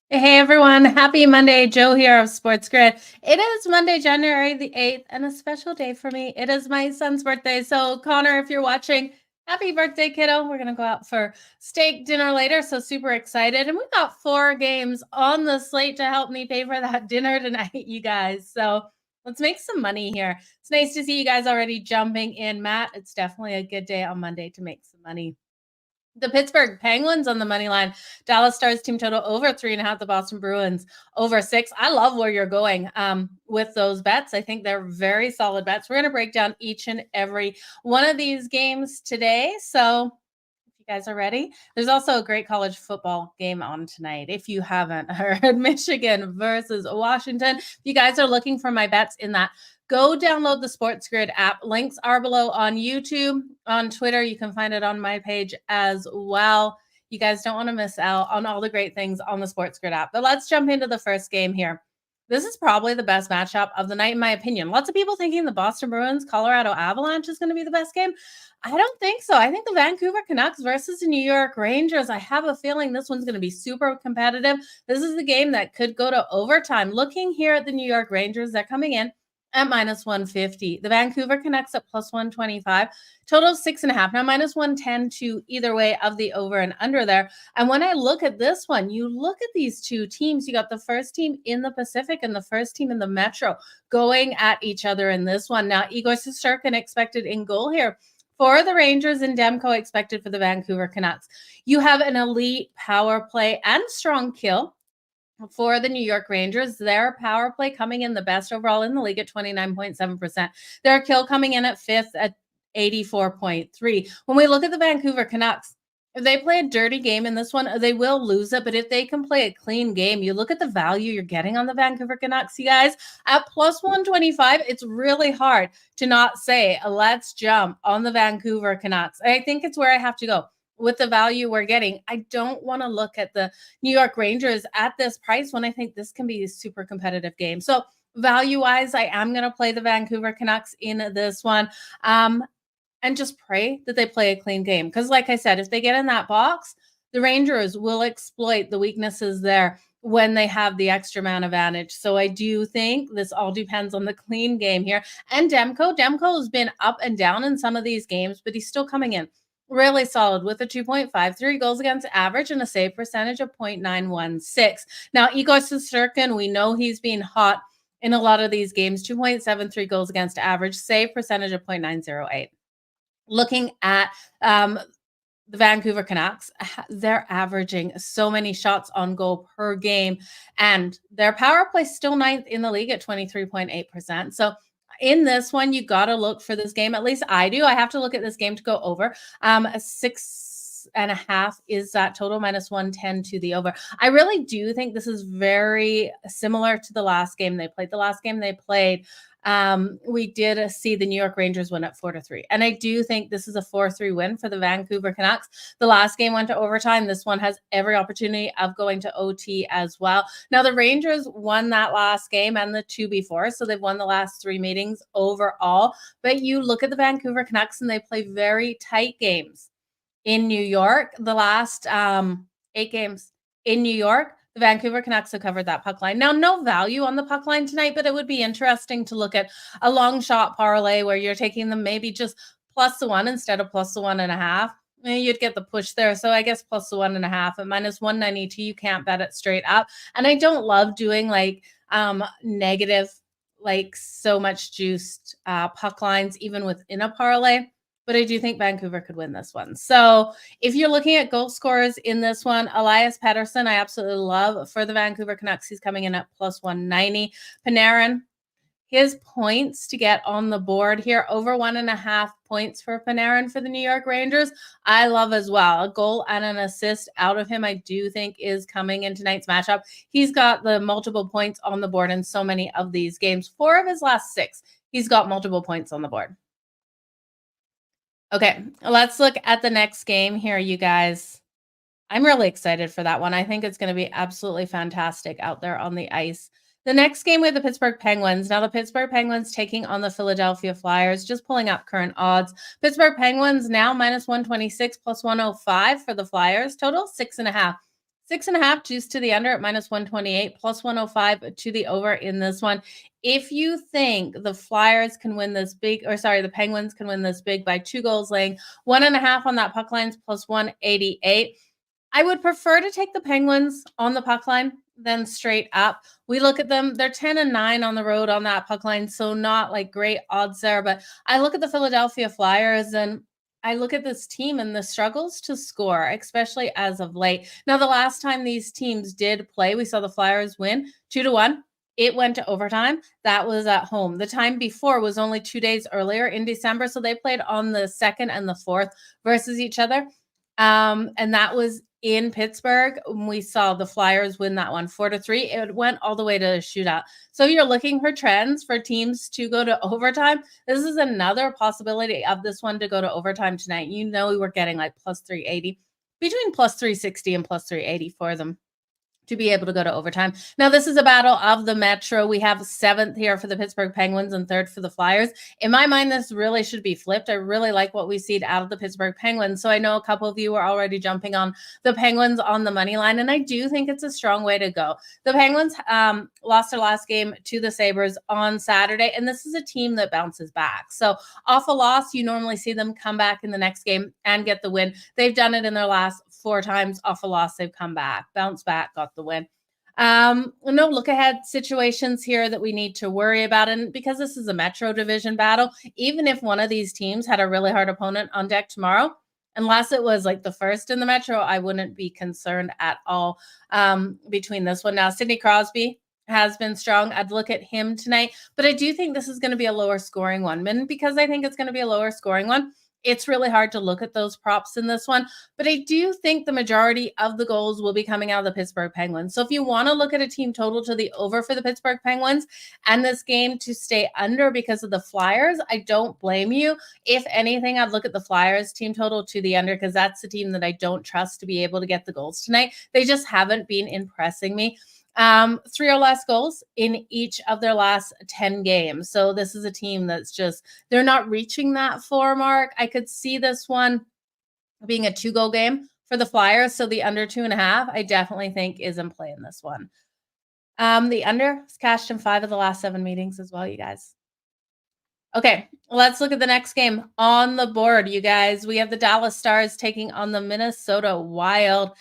Hey everyone, happy Monday. Joe here of SportsGrid. It is Monday, January the 8th, and a special day for me. It is my son's birthday. So, Connor, if you're watching, happy birthday, kiddo. We're going to go out for steak dinner later. So, super excited. And we got 4 games on the slate to help me pay for that dinner tonight, you guys. So, let's make some money here. It's nice to see you guys already jumping in. Matt, it's definitely a good day on Monday to make some money. The Pittsburgh Penguins on the money line. Dallas Stars team total over 3.5. The Boston Bruins over 6. I love where you're going with those bets. I think they're very solid bets. We're going to break down each and every one of these games today. So if you guys are ready, there's also a great college football game on tonight. If you haven't heard, Michigan versus Washington. If you guys are looking for my bets in that, go download the SportsGrid app. Links are below on YouTube, on Twitter. You can find it on my page as well. You guys don't want to miss out on all the great things on the SportsGrid app. But let's jump into the first game here. This is probably the best matchup of the night, in my opinion. Lots of people thinking the Boston Bruins, Colorado Avalanche is going to be the best game. I don't think so. I think the Vancouver Canucks versus the New York Rangers. I have a feeling this one's going to be super competitive. This is the game that could go to overtime. Looking here at the New York Rangers, they're coming in at minus 150. The Vancouver Canucks at plus 125. Total 6.5. Now minus 110 to either way of the over and under there. And when I look at this one, you look at these two teams. You got the first team in the Pacific and the first team in the Metro going at each other in this one. Now Igor Shesterkin expected in goal here for the Rangers and Demko expected for the Vancouver Canucks. You have an elite power play and strong kill for the New York Rangers. Their power play coming in the best overall in the league at 29.7%. Their kill coming in at 5th at 84.3. When we look at the Vancouver Canucks, if they play a dirty game in this one, they will lose it. But if they can play a clean game, you look at the value you're getting on the Vancouver Canucks, you guys, at plus 125, it's really hard to not say, let's jump on the Vancouver Canucks. I think it's where I have to go with the value we're getting. I don't want to look at the New York Rangers at this price when I think this can be a super competitive game. So value-wise, I am going to play the Vancouver Canucks in this one. And just pray that they play a clean game. Because like I said, if they get in that box, the Rangers will exploit the weaknesses there when they have the extra man advantage. So I do think this all depends on the clean game here. And Demko has been up and down in some of these games, but he's still coming in really solid with a 2.53 goals against average and a save percentage of 0.916. Now, Igor Shesterkin, we know he's been hot in a lot of these games, 2.73 goals against average, save percentage of 0.908. Looking at the Vancouver Canucks, they're averaging so many shots on goal per game, and their power play still 9th in the league at 23.8%. So in this one, you got to look for this game. At least I do. I have to look at this game to go over. 6.5 is that total, minus 110 to the over. I really do think this is very similar to the last game they played. The last game they played, we did see the New York Rangers win at 4-3. And I do think this is a 4-3 win for the Vancouver Canucks. The last game went to overtime. This one has every opportunity of going to OT as well. Now, the Rangers won that last game and the 2 before, so they've won the last 3 meetings overall. But you look at the Vancouver Canucks and they play very tight games in New York. The last 8 games in New York, the Vancouver Canucks have covered that puck line. Now, no value on the puck line tonight, but it would be interesting to look at a long shot parlay where you're taking them maybe just plus the 1 instead of plus the 1.5. You'd get the push there. So I guess plus the 1.5 at minus 192. You can't bet it straight up. And I don't love doing like negative, like so much juiced puck lines, even within a parlay. But I do think Vancouver could win this one. So if you're looking at goal scorers in this one, Elias Pettersson, I absolutely love for the Vancouver Canucks. He's coming in at plus 190. Panarin, his points to get on the board here, over 1.5 points for Panarin for the New York Rangers, I love as well. A goal and an assist out of him, I do think, is coming in tonight's matchup. He's got the multiple points on the board in so many of these games. 4 of his last 6, he's got multiple points on the board. Okay, let's look at the next game here, you guys. I'm really excited for that one. I think it's going to be absolutely fantastic out there on the ice. The next game with the Pittsburgh Penguins. Now the Pittsburgh Penguins taking on the Philadelphia Flyers, just pulling up current odds. Pittsburgh Penguins now minus 126 plus 105 for the Flyers. Total 6.5. 6.5 juice to the under at -128, plus 105 to the over in this one. If you think the Flyers can win this big, or sorry, the Penguins can win this big by 2 goals, laying 1.5 on that puck lines plus 188. I would prefer to take the Penguins on the puck line than straight up. We look at them, they're 10-9 on the road on that puck line, so not like great odds there. But I look at the Philadelphia Flyers and I look at this team and the struggles to score, especially as of late. Now, the last time these teams did play, we saw the Flyers win 2-1. It went to overtime. That was at home. The time before was only 2 days earlier in December. So they played on the 2nd and the 4th versus each other. And that was in Pittsburgh. We saw the Flyers win that one 4-3. It went all the way to a shootout. So if you're looking for trends for teams to go to overtime, this is another possibility of this one to go to overtime tonight. You know, we were getting like plus 380, between plus 360 and plus 380 for them to be able to go to overtime. Now, this is a battle of the Metro. We have 7th here for the Pittsburgh Penguins and 3rd for the Flyers. In my mind, this really should be flipped. I really like what we see out of the Pittsburgh Penguins. So I know a couple of you are already jumping on the Penguins on the money line, and I do think it's a strong way to go. The Penguins lost their last game to the Sabres on Saturday, and this is a team that bounces back. So off a loss, you normally see them come back in the next game and get the win. They've done it in their last 4 times. Off a loss, they've come back, bounced back, got the win. No look ahead situations here that we need to worry about. And because this is a Metro division battle, even if one of these teams had a really hard opponent on deck tomorrow, unless it was like the first in the Metro, I wouldn't be concerned at all between this one. Now, Sidney Crosby has been strong. I'd look at him tonight, but I do think this is going to be a lower scoring one. And because I think it's going to be a lower scoring one, it's really hard to look at those props in this one, but I do think the majority of the goals will be coming out of the Pittsburgh Penguins. So if you want to look at a team total to the over for the Pittsburgh Penguins and this game to stay under because of the Flyers, I don't blame you. If anything, I'd look at the Flyers team total to the under because that's the team that I don't trust to be able to get the goals tonight. They just haven't been impressing me. 3 or less goals in each of their last 10 games. So this is a team that's just, they're not reaching that 4 mark. I could see this one being a 2-goal game for the Flyers. So the under 2.5, I definitely think is in play in this one. The under is cashed in 5 of the last 7 meetings as well, you guys. Okay, let's look at the next game on the board, you guys. We have the Dallas Stars taking on the Minnesota Wild.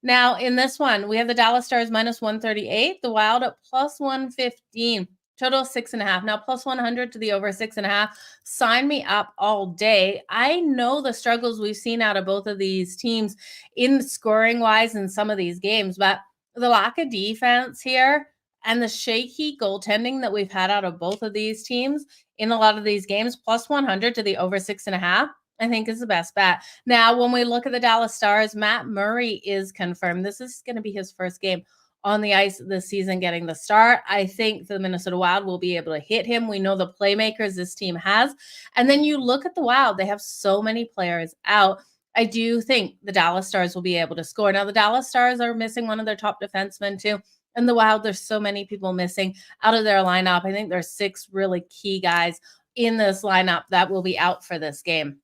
Now, in this one, we have the Dallas Stars minus 138, the Wild at plus 115, total 6.5. Now, plus 100 to the over 6.5. Sign me up all day. I know the struggles we've seen out of both of these teams in scoring wise in some of these games, but the lack of defense here and the shaky goaltending that we've had out of both of these teams in a lot of these games, plus 100 to the over 6.5. I think is the best bet. Now, when we look at the Dallas Stars, Matt Murray is confirmed. This is going to be his first game on the ice this season getting the start. I think the Minnesota Wild will be able to hit him. We know the playmakers this team has. And then you look at the Wild, they have so many players out. I do think the Dallas Stars will be able to score. Now, the Dallas Stars are missing one of their top defensemen too. And the Wild, there's so many people missing out of their lineup. I think there's 6 really key guys in this lineup that will be out for this game.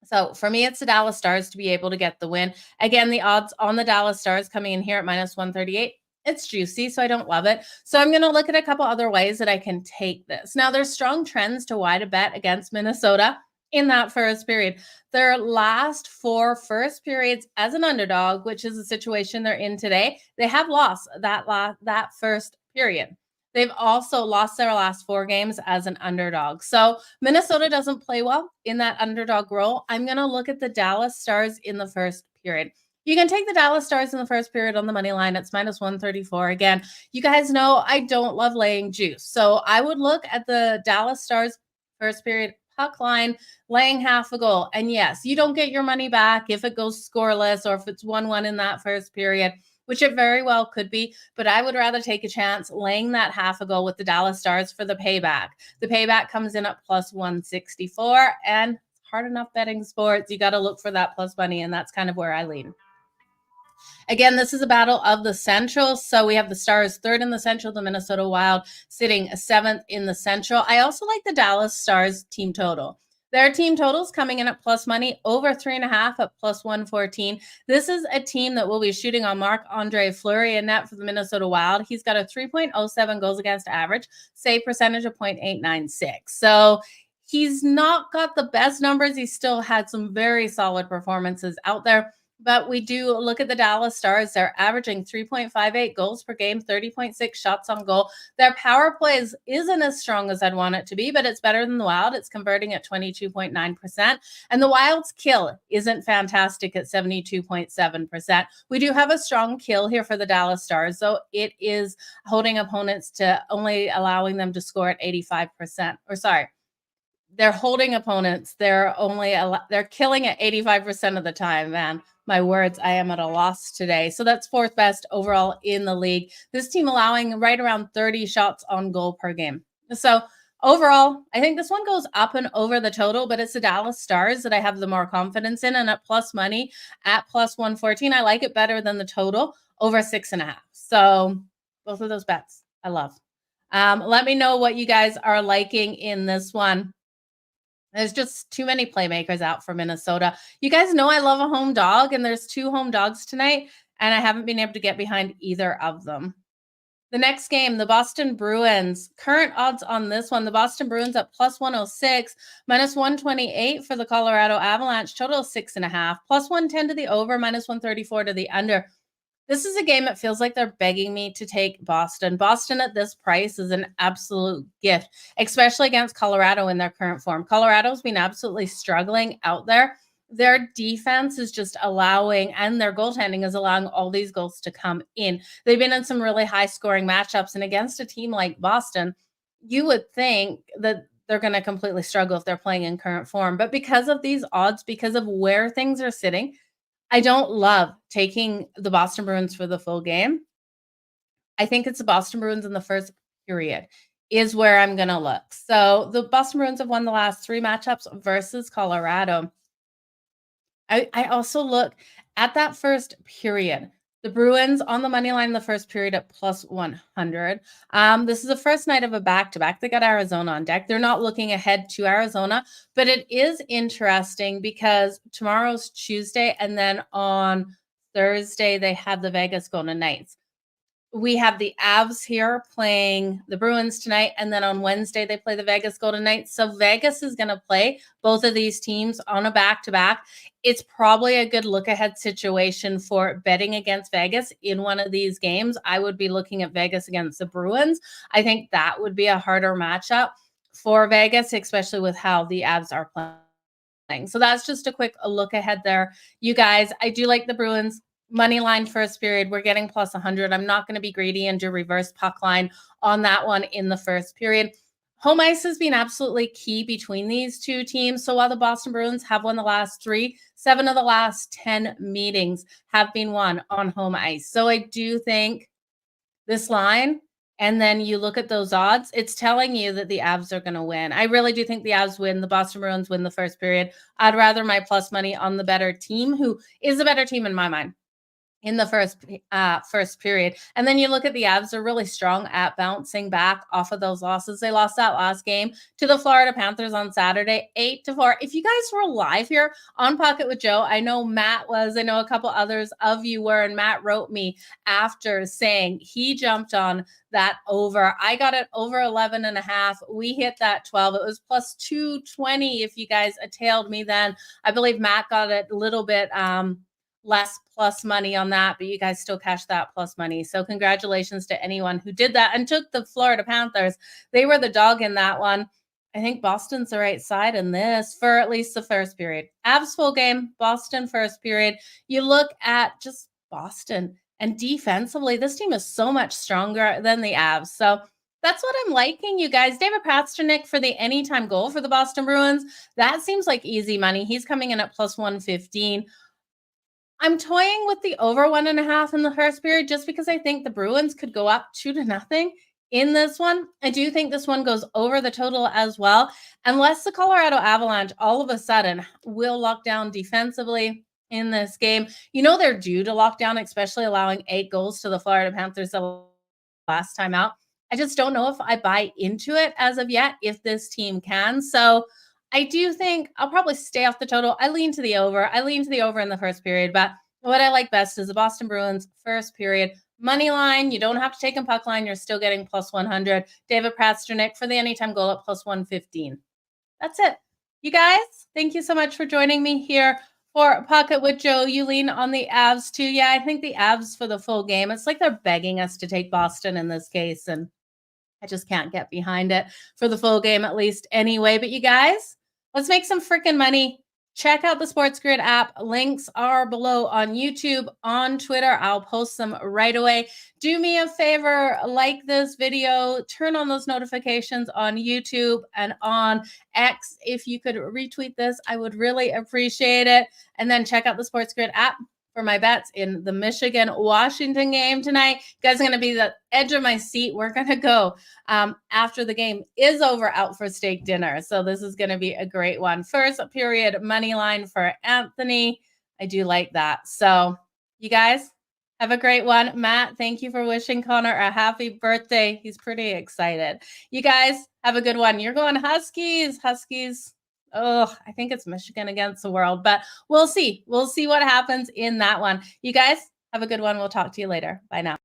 So for me, it's the Dallas Stars to be able to get the win. Again, the odds on the Dallas Stars coming in here at minus 138. It's juicy, so I don't love it. So I'm going to look at a couple other ways that I can take this. Now, there's strong trends to why to bet against Minnesota in that first period. Their last 4 first periods as an underdog, which is the situation they're in today, they have lost that first period. They've also lost their last 4 games as an underdog. So Minnesota doesn't play well in that underdog role. I'm going to look at the Dallas Stars in the first period. You can take the Dallas Stars in the first period on the money line. It's minus 134. Again, you guys know I don't love laying juice. So I would look at the Dallas Stars first period puck line, laying half a goal. And yes, you don't get your money back if it goes scoreless or if it's 1-1 in that first period, which it very well could be, but I would rather take a chance laying that half a goal with the Dallas Stars for the payback. The payback comes in at plus 164, and hard enough betting sports. You got to look for that plus money, and that's kind of where I lean. Again, this is a battle of the Central. So we have the Stars 3rd in the Central, the Minnesota Wild sitting 7th in the Central. I also like the Dallas Stars team total. Their team totals coming in at plus money, over 3.5 at plus 114. This is a team that will be shooting on Marc-Andre Fleury in net for the Minnesota Wild. He's got a 3.07 goals against average, save percentage of 0.896. So he's not got the best numbers. He still had some very solid performances out there. But we do look at the Dallas Stars. They're averaging 3.58 goals per game, 30.6 shots on goal. Their power plays isn't as strong as I'd want it to be, but it's better than the Wild. It's converting at 22.9%. And the Wild's kill isn't fantastic at 72.7%. We do have a strong kill here for the Dallas Stars, though. It is holding opponents to only allowing them to score at 85%. Or sorry, they're holding opponents. They're killing at 85% of the time, man. My words, I am at a loss today. So that's fourth best overall in the league. This team allowing right around 30 shots on goal per game. So overall, I think this one goes up and over the total, but it's the Dallas Stars that I have the more confidence in. And at plus money at plus 114, I like it better than the total over 6.5. So both of those bets I love. Let me know what you guys are liking in this one. There's just too many playmakers out for Minnesota. You guys know I love a home dog, and there's 2 home dogs tonight, and I haven't been able to get behind either of them. The next game, the Boston Bruins. Current odds on this one, the Boston Bruins at plus 106, minus 128 for the Colorado Avalanche, total 6.5, plus 110 to the over, minus 134 to the under. This is a game that feels like they're begging me to take Boston. Boston at this price is an absolute gift, especially against Colorado in their current form. Colorado's been absolutely struggling out there. Their defense is just allowing, and their goaltending is allowing all these goals to come in. They've been in some really high-scoring matchups, and against a team like Boston, you would think that they're going to completely struggle if they're playing in current form. But because of these odds, because of where things are sitting, I don't love taking the Boston Bruins for the full game. I think it's the Boston Bruins in the first period is where I'm going to look. So the Boston Bruins have won the last 3 matchups versus Colorado. I also look at that first period. The Bruins on the money line in the first period at plus 100. This is the first night of a back-to-back. They got Arizona on deck. They're not looking ahead to Arizona, but it is interesting because tomorrow's Tuesday, and then on Thursday, they have the Vegas Golden Knights. We have the Avs here playing the Bruins tonight, and then on Wednesday they play the Vegas Golden Knights. So Vegas is going to play both of these teams on a back-to-back. It's probably a good look-ahead situation for betting against Vegas in one of these games. I would be looking at Vegas against the Bruins. I think that would be a harder matchup for Vegas, especially with how the Avs are playing. So that's just a quick look ahead there. You guys, I do like the Bruins. Money line first period, we're getting plus 100. I'm not going to be greedy and do reverse puck line on that one in the first period. Home ice has been absolutely key between these two teams. So while the Boston Bruins have won the last 3, 7 of the last 10 meetings have been won on home ice. So I do think this line, and then you look at those odds, it's telling you that the Avs are going to win. I really do think the Avs win. The Boston Bruins win the first period. I'd rather my plus money on the better team, who is the better team in my mind, in the first period. And then you look at the Avs, they're really strong at bouncing back off of those losses. They lost that last game to the Florida Panthers on Saturday, 8-4. If you guys were live here on Pocket with Joe, I know Matt was, I know a couple others of you were, and Matt wrote me after saying he jumped on that over. I got it over 11.5. We hit that 12. It was plus 220 if you guys tailed me then. I believe Matt got it a little bit less plus money on that, but you guys still cashed that plus money. So congratulations to anyone who did that and took the Florida Panthers. They were the dog in that one. I think Boston's the right side in this for at least the first period. Avs full game, Boston first period. You look at just Boston, and defensively, this team is so much stronger than the Avs. So that's what I'm liking, you guys. David Pastrnak for the anytime goal for the Boston Bruins. That seems like easy money. He's coming in at plus 115. I'm toying with the over 1.5 in the first period just because I think the Bruins could go up 2-0 in this one. I do think this one goes over the total as well, unless the Colorado Avalanche all of a sudden will lock down defensively in this game. You know they're due to lock down, especially allowing 8 goals to the Florida Panthers the last time out. I just don't know if I buy into it as of yet, if this team can. So I do think I'll probably stay off the total. I lean to the over. I lean to the over in the first period, but what I like best is the Boston Bruins first period money line. You don't have to take in puck line. You're still getting plus 100. David Pastrnak for the anytime goal at plus 115. That's it. You guys, thank you so much for joining me here for Pocket with Joe. You lean on the Avs too. Yeah, I think the Avs for the full game. It's like they're begging us to take Boston in this case, and I just can't get behind it for the full game at least anyway. But you guys, let's make some freaking money. Check out the SportsGrid app. Links are below on YouTube, on Twitter. I'll post them right away. Do me a favor, like this video, turn on those notifications on YouTube and on X. If you could retweet this, I would really appreciate it. And then check out the SportsGrid app for my bets in the Michigan-Washington game tonight. You guys are going to be the edge of my seat. We're going to go after the game is over out for steak dinner. So this is going to be a great one. First period money line for Anthony. I do like that. So you guys have a great one. Matt, thank you for wishing Connor a happy birthday. He's pretty excited. You guys have a good one. You're going Huskies. Huskies. Oh, I think it's Michigan against the world, but we'll see. We'll see what happens in that one. You guys have a good one. We'll talk to you later. Bye now.